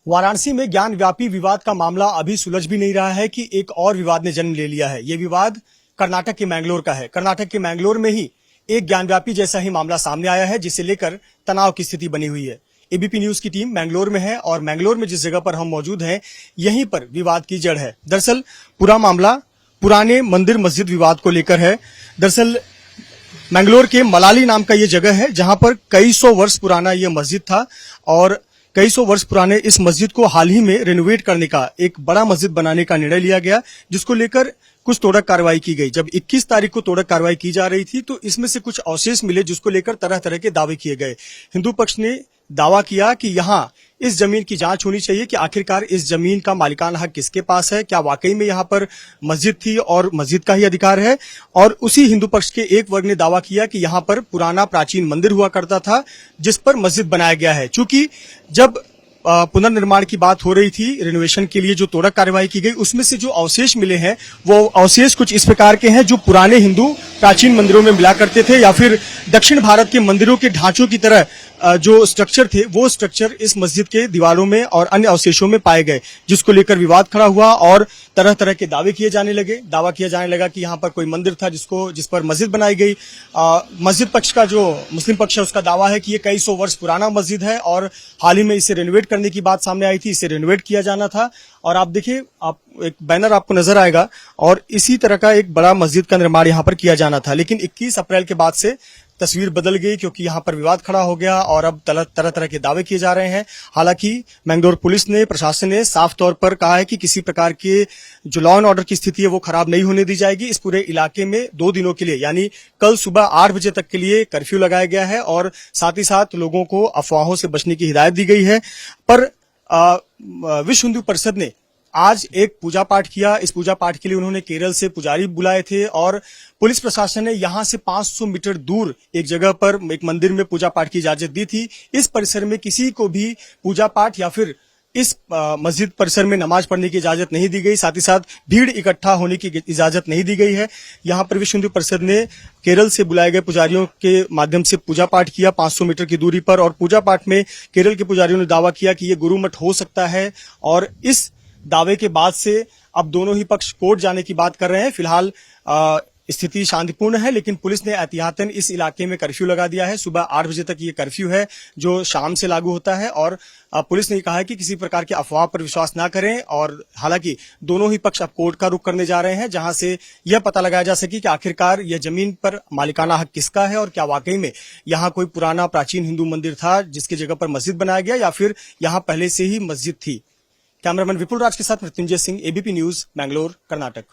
वाराणसी में ज्ञान व्यापी विवाद का मामला अभी सुलझ भी नहीं रहा है कि एक और विवाद ने जन्म ले लिया है। ये विवाद कर्नाटक के मैंगलोर का है। कर्नाटक के मैंगलोर में ही एक ज्ञान व्यापी जैसा ही मामला सामने आया है, जिसे लेकर तनाव की स्थिति बनी हुई है। एबीपी न्यूज की टीम मैंगलोर में है और मैंगलोर में जिस जगह पर हम मौजूद हैं, यहीं पर विवाद की जड़ है। दरअसल पूरा मामला पुराने मंदिर मस्जिद विवाद को लेकर है। दरअसल मैंगलोर के मलाली नाम का ये जगह है, जहां पर कई सौ वर्ष पुराना ये मस्जिद था और कई सौ वर्ष पुराने इस मस्जिद को हाल ही में रेनोवेट करने का, एक बड़ा मस्जिद बनाने का निर्णय लिया गया, जिसको लेकर कुछ तोड़क कार्रवाई की गई। जब 21 तारीख को तोड़क कार्रवाई की जा रही थी तो इसमें से कुछ अवशेष मिले, जिसको लेकर तरह तरह के दावे किए गए। हिंदू पक्ष ने दावा किया कि यहाँ इस जमीन की जांच होनी चाहिए कि आखिरकार इस जमीन का मालिकाना हक किसके पास है, क्या वाकई में यहाँ पर मस्जिद थी और मस्जिद का ही अधिकार है। और उसी हिंदू पक्ष के एक वर्ग ने दावा किया कि यहाँ पर पुराना प्राचीन मंदिर हुआ करता था, जिस पर मस्जिद बनाया गया है। चूंकि जब पुनर्निर्माण की बात हो रही थी, रिनोवेशन के लिए जो तोड़क कार्रवाई की गई, उसमें से जो अवशेष मिले हैं वो अवशेष कुछ इस प्रकार के हैं जो पुराने हिंदू प्राचीन मंदिरों में मिला करते थे, या फिर दक्षिण भारत के मंदिरों के ढांचों की तरह जो स्ट्रक्चर थे वो स्ट्रक्चर इस मस्जिद के दीवारों में और अन्य अवशेषों में पाए गए, जिसको लेकर विवाद खड़ा हुआ और तरह तरह के दावे किए जाने लगे। दावा किया जाने लगा कि यहाँ पर कोई मंदिर था जिस पर मस्जिद बनाई गई। मस्जिद पक्ष का जो मुस्लिम पक्ष है उसका दावा है कि ये कई सौ वर्ष पुराना मस्जिद है और हाल ही में इसे रेनोवेट करने की बात सामने आई थी, इसे रेनोवेट किया जाना था। और आप देखिए, आप एक बैनर आपको नजर आएगा और इसी तरह का एक बड़ा मस्जिद का निर्माण यहाँ पर किया जाना था। लेकिन 21 अप्रैल के बाद से तस्वीर बदल गई, क्योंकि यहाँ पर विवाद खड़ा हो गया और अब तरह तरह के दावे किए जा रहे हैं। हालांकि मैंगलोर पुलिस ने, प्रशासन ने साफ तौर पर कहा है कि किसी प्रकार के जो लॉ एंड ऑर्डर की स्थिति है वो खराब नहीं होने दी जाएगी। इस पूरे इलाके में 2 दिनों के लिए, यानी कल सुबह 8 बजे तक के लिए कर्फ्यू लगाया गया है और साथ ही साथ लोगों को अफवाहों से बचने की हिदायत दी गई है। पर विश्व हिंदू परिषद ने आज एक पूजा पाठ किया। इस पूजा पाठ के लिए उन्होंने केरल से पुजारी बुलाए थे और पुलिस प्रशासन ने यहां से 500 मीटर दूर एक जगह पर एक मंदिर में पूजा पाठ की इजाजत दी थी। इस परिसर में किसी को भी पूजा पाठ या फिर इस मस्जिद परिसर में नमाज पढ़ने की इजाजत नहीं दी गई। साथ ही साथ भीड़ इकट्ठा होने की इजाजत नहीं दी गई है। यहाँ पर विश्व हिंदू परिषद ने केरल से बुलाए गए पुजारियों के माध्यम से पूजा पाठ किया 500 मीटर की दूरी पर, और पूजा पाठ में केरल के पुजारियों ने दावा किया कि ये गुरु मठ हो सकता है। और इस दावे के बाद से अब दोनों ही पक्ष कोर्ट जाने की बात कर रहे हैं। फिलहाल स्थिति शांतिपूर्ण है, लेकिन पुलिस ने एहतियातन इस इलाके में कर्फ्यू लगा दिया है। सुबह 8 बजे तक ये कर्फ्यू है जो शाम से लागू होता है और पुलिस ने कहा है कि किसी प्रकार के अफवाह पर विश्वास ना करें। और हालांकि दोनों ही पक्ष अब कोर्ट का रुख करने जा रहे हैं, जहां से यह पता लगाया जा सके कि आखिरकार यह जमीन पर मालिकाना हक किसका है और क्या वाकई में यहाँ कोई पुराना प्राचीन हिंदू मंदिर था जिसकी जगह पर मस्जिद बनाया गया, या फिर यहाँ पहले से ही मस्जिद थी। कैमरामैन विपुल राज के साथ मृत्युंजय सिंह, एबीपी न्यूज, मैंगलोर, कर्नाटक।